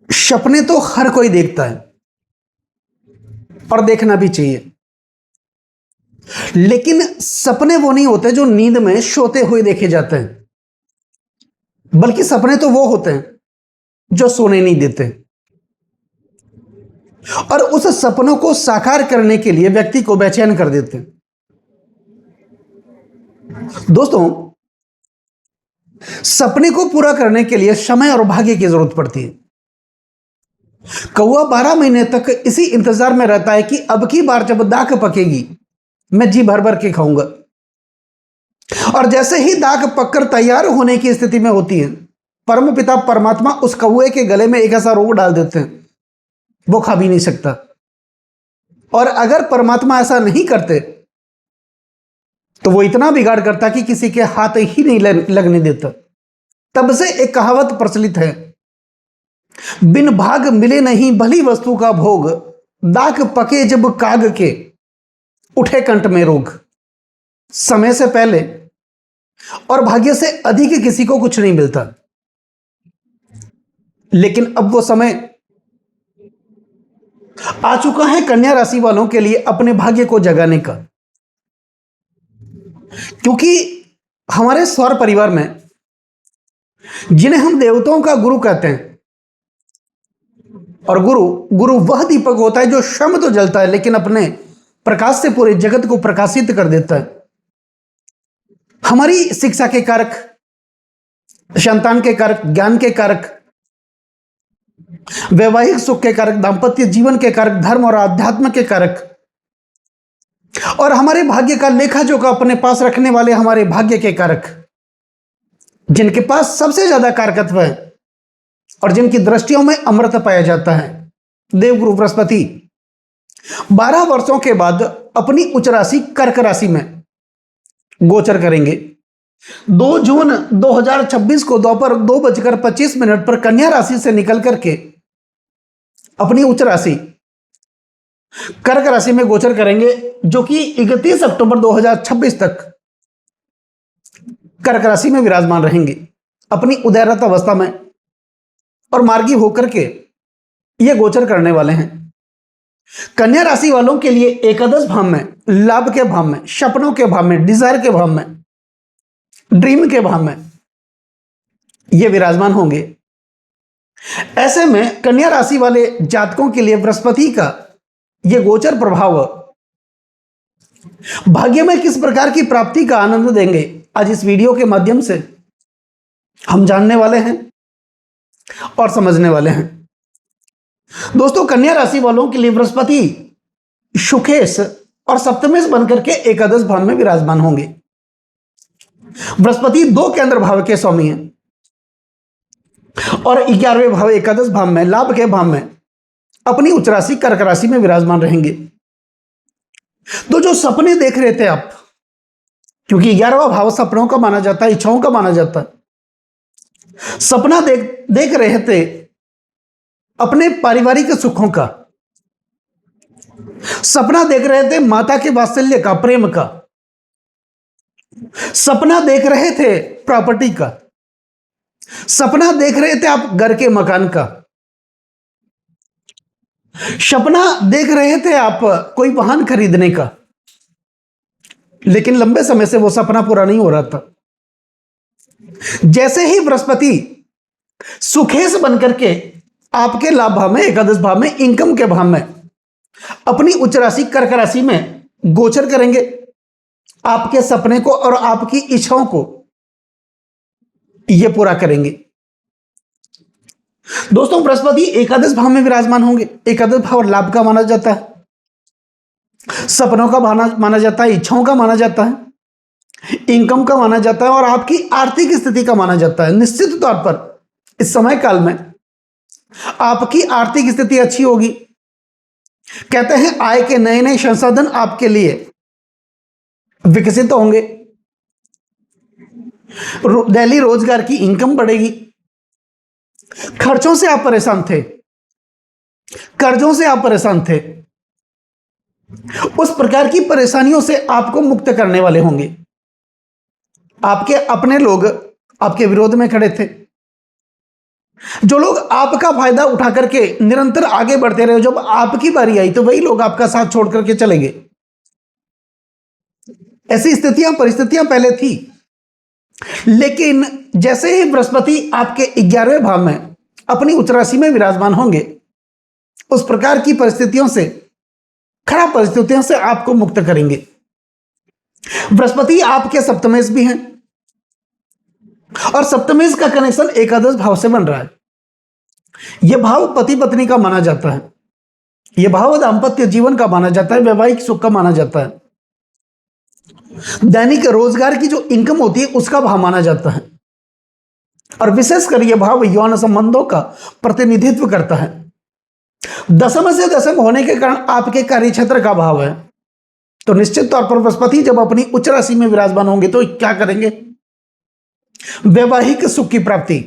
सपने तो हर कोई देखता है और देखना भी चाहिए, लेकिन सपने वो नहीं होते जो नींद में सोते हुए देखे जाते हैं, बल्कि सपने तो वो होते हैं जो सोने नहीं देते। और उस सपनों को साकार करने के लिए व्यक्ति को बेचैन कर देते हैं। दोस्तों, सपने को पूरा करने के लिए समय और भाग्य की जरूरत पड़ती है। कौवा 12 महीने तक इसी इंतजार में रहता है कि अब की बार जब दाख पकेगी मैं जी भर भर के खाऊंगा। और जैसे ही दाख पककर तैयार होने की स्थिति में होती है, परम पिता परमात्मा उस कौवे के गले में एक ऐसा रोग डाल देते हैं वो खा भी नहीं सकता। और अगर परमात्मा ऐसा नहीं करते तो वो इतना बिगाड़ करता कि किसी के हाथ ही नहीं लगने देता। तब से एक कहावत प्रचलित है, बिन भाग मिले नहीं भली वस्तु का भोग, दाख पके जब काग के उठे कंठ में रोग। समय से पहले और भाग्य से अधिक किसी को कुछ नहीं मिलता, लेकिन अब वो समय आ चुका है कन्या राशि वालों के लिए अपने भाग्य को जगाने का। क्योंकि हमारे सौर परिवार में जिन्हें हम देवताओं का गुरु कहते हैं, और गुरु वह दीपक होता है जो स्वयं तो जलता है लेकिन अपने प्रकाश से पूरे जगत को प्रकाशित कर देता है। हमारी शिक्षा के कारक, संतान के कारक, ज्ञान के कारक, वैवाहिक सुख के कारक, दांपत्य जीवन के कारक, धर्म और आध्यात्म के कारक, और हमारे भाग्य का लेखा जोखा अपने पास रखने वाले हमारे भाग्य के कारक, जिनके पास सबसे ज्यादा कारकत्व है और जिनकी दृष्टियों में अमृत पाया जाता है, देवगुरु बृहस्पति 12 वर्षों के बाद अपनी उच्च राशि कर्क राशि में गोचर करेंगे। 2 जून 2026 को दोपहर 2:25 पर कन्या राशि से निकल करके अपनी उच्च राशि कर्क राशि में गोचर करेंगे, जो कि 31 अक्टूबर 2026 तक कर्क राशि में विराजमान रहेंगे अपनी उदयरत अवस्था में, और मार्गी होकर के ये गोचर करने वाले हैं। कन्या राशि वालों के लिए एकादश भाव में, लाभ के भाव में, सपनों के भाव में, डिजायर के भाव में, ड्रीम के भाव में ये विराजमान होंगे। ऐसे में कन्या राशि वाले जातकों के लिए बृहस्पति का ये गोचर प्रभाव भाग्य में किस प्रकार की प्राप्ति का आनंद देंगे, आज इस वीडियो के माध्यम से हम जानने वाले हैं और समझने वाले हैं। दोस्तों, कन्या राशि वालों के लिए बृहस्पति सुखेश और सप्तमेश बनकर के एकादश भाव में विराजमान होंगे। बृहस्पति 2 केंद्र भाव के स्वामी हैं और 11वें भाव एकादश भाव में, लाभ के भाव में अपनी उच्च राशि कर्क राशि में विराजमान रहेंगे। तो जो सपने देख रहे थे आप, क्योंकि 11वां भाव सपनों का माना जाता है, इच्छाओं का माना जाता है, सपना देख रहे थे अपने पारिवारिक सुखों का, सपना देख रहे थे माता के वात्सल्य का, प्रेम का, सपना देख रहे थे प्रॉपर्टी का, सपना देख रहे थे आप घर के मकान का, सपना देख रहे थे आप कोई वाहन खरीदने का, लेकिन लंबे समय से वो सपना पूरा नहीं हो रहा था। जैसे ही बृहस्पति सुखेश बनकर के आपके लाभ भाव में, एकादश भाव में, इनकम के भाव में अपनी उच्च राशि कर्क राशि में गोचर करेंगे, आपके सपने को और आपकी इच्छाओं को ये पूरा करेंगे। दोस्तों, बृहस्पति एकादश भाव में विराजमान होंगे। एकादश भाव लाभ का माना जाता है, सपनों का माना जाता है, इच्छाओं का माना जाता है, इनकम का माना जाता है और आपकी आर्थिक स्थिति का माना जाता है। निश्चित तौर पर इस समय काल में आपकी आर्थिक स्थिति अच्छी होगी। कहते हैं आय के नए नए संसाधन आपके लिए विकसित होंगे, डेली रोजगार की इनकम बढ़ेगी। खर्चों से आप परेशान थे, कर्जों से आप परेशान थे, उस प्रकार की परेशानियों से आपको मुक्त करने वाले होंगे। आपके अपने लोग आपके विरोध में खड़े थे, जो लोग आपका फायदा उठा करके निरंतर आगे बढ़ते रहे, जब आपकी बारी आई तो वही लोग आपका साथ छोड़ करके चले गए। ऐसी स्थितियां, परिस्थितियां पहले थी, लेकिन जैसे ही बृहस्पति आपके 11वें भाव में अपनी उच्च राशि में विराजमान होंगे, उस प्रकार की परिस्थितियों से, खराब परिस्थितियों से आपको मुक्त करेंगे। बृहस्पति आपके सप्तमेश भी हैं, और सप्तमेश का कनेक्शन एकादश भाव से बन रहा है। यह भाव पति पत्नी का माना जाता है, यह भाव दाम्पत्य जीवन का माना जाता है, वैवाहिक सुख का माना जाता है, दैनिक रोजगार की जो इनकम होती है उसका भाव माना जाता है, और विशेषकर यह भाव यौन संबंधों का प्रतिनिधित्व करता है। दशम से दशम होने के कारण आपके कार्य क्षेत्र का भाव है, तो निश्चित तौर पर बृहस्पति जब अपनी उच्च राशि में विराजमान होंगे तो क्या करेंगे? वैवाहिक सुख की प्राप्ति,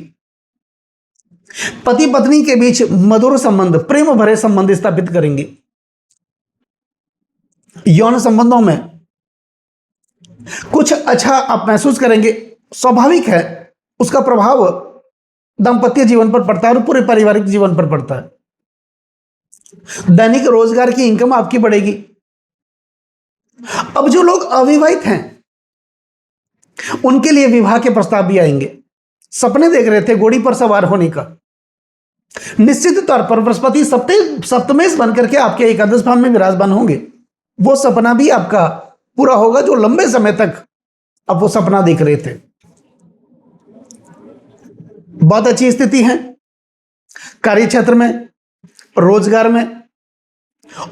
पति पत्नी के बीच मधुर संबंध, प्रेम भरे संबंध स्थापित करेंगे। यौन संबंधों में कुछ अच्छा आप महसूस करेंगे। स्वाभाविक है, उसका प्रभाव दाम्पत्य जीवन पर पड़ता है और पूरे पारिवारिक जीवन पर पड़ता है। दैनिक रोजगार की इनकम आपकी बढ़ेगी। अब जो लोग अविवाहित हैं उनके लिए विवाह के प्रस्ताव भी आएंगे। सपने देख रहे थे घोड़ी पर सवार होने का, निश्चित तौर पर बृहस्पति सप्तमेश बनकर के आपके एकादश भाव में विराजमान होंगे, वो सपना भी आपका पूरा होगा जो लंबे समय तक अब वो सपना देख रहे थे। बहुत अच्छी स्थिति है कार्य क्षेत्र में, रोजगार में,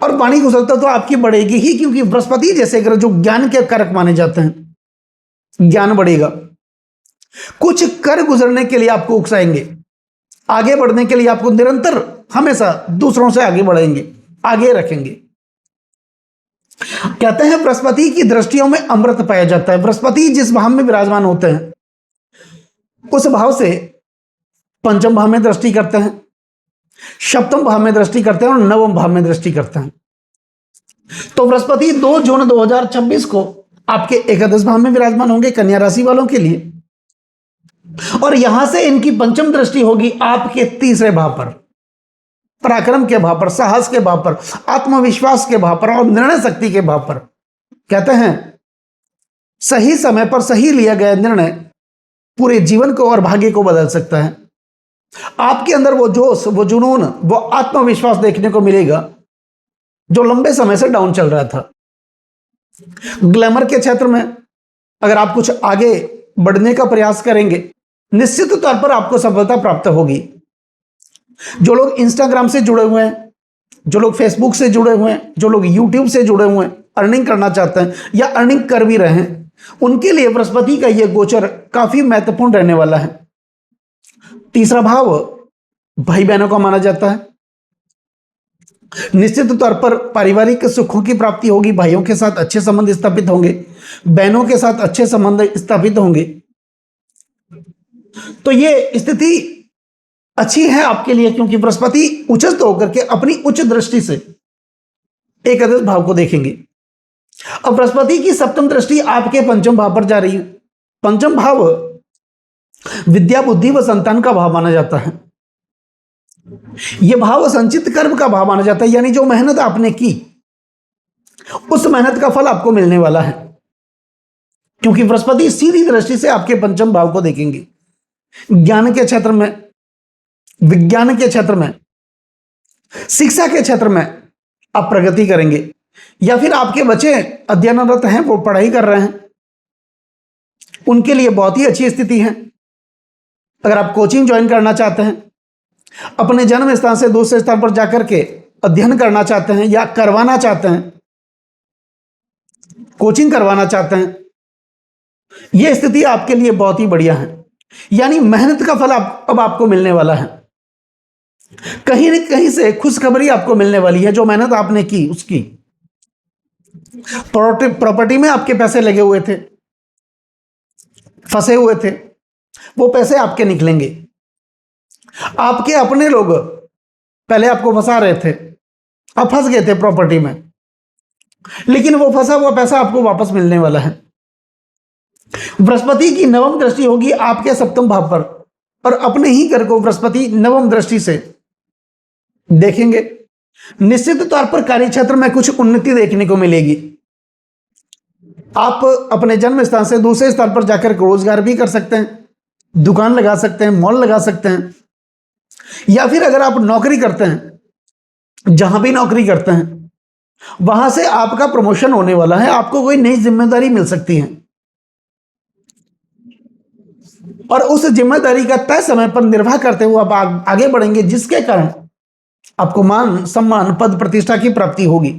और वाणी कुशलता तो आपकी बढ़ेगी ही, क्योंकि बृहस्पति जैसे ग्रह जो ज्ञान के कारक माने जाते हैं, ज्ञान बढ़ेगा। कुछ कर गुजरने के लिए आपको उकसाएंगे, आगे बढ़ने के लिए आपको निरंतर हमेशा दूसरों से आगे बढ़ेंगे, आगे रखेंगे। कहते हैं बृहस्पति की दृष्टियों में अमृत पाया जाता है। बृहस्पति जिस भाव में विराजमान होते हैं उस भाव से पंचम भाव में दृष्टि करते हैं, सप्तम भाव में दृष्टि करते हैं और नवम भाव में दृष्टि करते हैं। तो बृहस्पति 2 जून 2026 को आपके एकादश भाव में विराजमान होंगे कन्या राशि वालों के लिए, और यहां से इनकी पंचम दृष्टि होगी आपके तीसरे भाव पर, पराक्रम के भाव पर, साहस के भाव पर, आत्मविश्वास के भाव पर और निर्णय शक्ति के भाव पर। कहते हैं सही समय पर सही लिया गया निर्णय पूरे जीवन को और भाग्य को बदल सकता है। आपके अंदर वो जोश, वो जुनून, वो आत्मविश्वास देखने को मिलेगा जो लंबे समय से डाउन चल रहा था। ग्लैमर के क्षेत्र में अगर आप कुछ आगे बढ़ने का प्रयास करेंगे, निश्चित तौर पर आपको सफलता प्राप्त होगी। जो लोग इंस्टाग्राम से जुड़े हुए हैं, जो लोग फेसबुक से जुड़े हुए हैं, जो लोग यूट्यूब से जुड़े हुए हैं, अर्निंग करना चाहते हैं या अर्निंग कर भी रहे हैं, उनके लिए बृहस्पति का यह गोचर काफी महत्वपूर्ण रहने वाला है। तीसरा भाव भाई बहनों का माना जाता है। निश्चित तौर पर पारिवारिक सुखों की प्राप्ति होगी, भाइयों के साथ अच्छे संबंध स्थापित होंगे, बहनों के साथ अच्छे संबंध स्थापित होंगे। तो ये स्थिति अच्छी है आपके लिए, क्योंकि बृहस्पति उच्चस्थ होकर के अपनी उच्च दृष्टि से एकादश भाव को देखेंगे। अब बृहस्पति की सप्तम दृष्टि आपके पंचम भाव पर जा रही है। पंचम भाव विद्या, बुद्धि व संतान का भाव माना जाता है। यह भाव संचित कर्म का भाव माना जाता है, यानी जो मेहनत आपने की उस मेहनत का फल आपको मिलने वाला है, क्योंकि बृहस्पति सीधी दृष्टि से आपके पंचम भाव को देखेंगे। ज्ञान के क्षेत्र में, विज्ञान के क्षेत्र में, शिक्षा के क्षेत्र में आप प्रगति करेंगे, या फिर आपके बच्चे अध्ययनरत हैं, वो पढ़ाई कर रहे हैं, उनके लिए बहुत ही अच्छी स्थिति है। अगर आप कोचिंग ज्वाइन करना चाहते हैं, अपने जन्म स्थान से दूसरे स्थान पर जाकर के अध्ययन करना चाहते हैं या करवाना चाहते हैं, कोचिंग करवाना चाहते हैं, यह स्थिति आपके लिए बहुत ही बढ़िया है। यानी मेहनत का फल अब आपको मिलने वाला है। कहीं न कहीं से खुशखबरी आपको मिलने वाली है। जो मेहनत आपने की उसकी, प्रॉपर्टी में आपके पैसे लगे हुए थे, फंसे हुए थे, वो पैसे आपके निकलेंगे। आपके अपने लोग पहले आपको फंसा रहे थे, अब फंस गए थे प्रॉपर्टी में, लेकिन वो फंसा हुआ पैसा आपको वापस मिलने वाला है। बृहस्पति की नवम दृष्टि होगी आपके सप्तम भाव पर, और अपने ही घर को बृहस्पति नवम दृष्टि से देखेंगे। निश्चित तौर पर कार्य क्षेत्र में कुछ उन्नति देखने को मिलेगी। आप अपने जन्म स्थान से दूसरे स्थान पर जाकर रोजगार भी कर सकते हैं, दुकान लगा सकते हैं, मॉल लगा सकते हैं, या फिर अगर आप नौकरी करते हैं, जहां भी नौकरी करते हैं वहां से आपका प्रमोशन होने वाला है, आपको कोई नई जिम्मेदारी मिल सकती है और उस जिम्मेदारी का तय समय पर निर्वाह करते हुए आप आगे बढ़ेंगे, जिसके कारण आपको मान सम्मान पद प्रतिष्ठा की प्राप्ति होगी।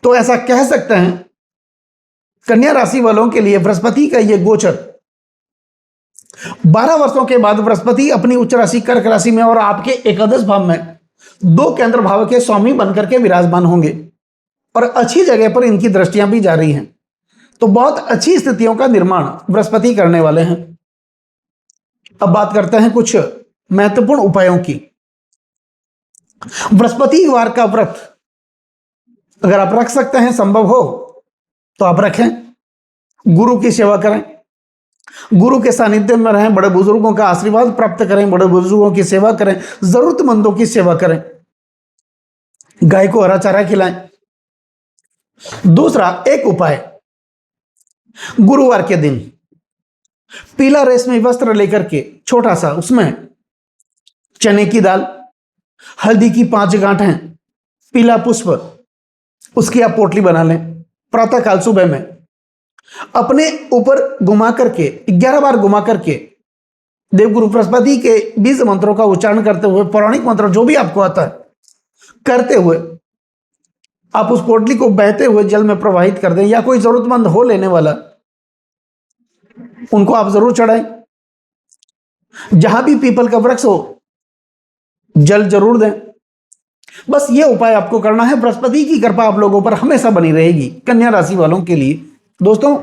तो ऐसा कह सकते हैं कन्या राशि वालों के लिए बृहस्पति का यह गोचर 12 वर्षों के बाद बृहस्पति अपनी उच्च राशि कर्क राशि में और आपके एकादश भाव में 2 केंद्र भाव के स्वामी बनकर के विराजमान होंगे और अच्छी जगह पर इनकी दृष्टियां भी जा रही हैं। तो बहुत अच्छी स्थितियों का निर्माण बृहस्पति करने वाले हैं। अब बात करते हैं कुछ महत्वपूर्ण उपायों की। बृहस्पतिवार का व्रत अगर आप रख सकते हैं, संभव हो तो आप रखें। गुरु की सेवा करें, गुरु के सानिध्य में रहें, बड़े बुजुर्गों का आशीर्वाद प्राप्त करें, बड़े बुजुर्गों की सेवा करें, जरूरतमंदों की सेवा करें, गाय को हरा चारा खिलाएं। दूसरा एक उपाय, गुरुवार के दिन पीला रेशमी वस्त्र लेकर के छोटा सा, उसमें चने की दाल, हल्दी की 5 गांठें, पीला पुष्प, उसकी आप पोटली बना लें। प्रातः काल सुबह में अपने ऊपर घुमा करके 11 बार घुमा करके देवगुरु बृहस्पति के बीज मंत्रों का उच्चारण करते हुए, पौराणिक मंत्र जो भी आपको आता है करते हुए, आप उस पोटली को बहते हुए जल में प्रवाहित कर दें, या कोई जरूरतमंद हो लेने वाला उनको आप जरूर चढ़ाएं। जहां भी पीपल का वृक्ष हो जल जरूर दें। बस ये उपाय आपको करना है। बृहस्पति की कृपा आप लोगों पर हमेशा बनी रहेगी कन्या राशि वालों के लिए। दोस्तों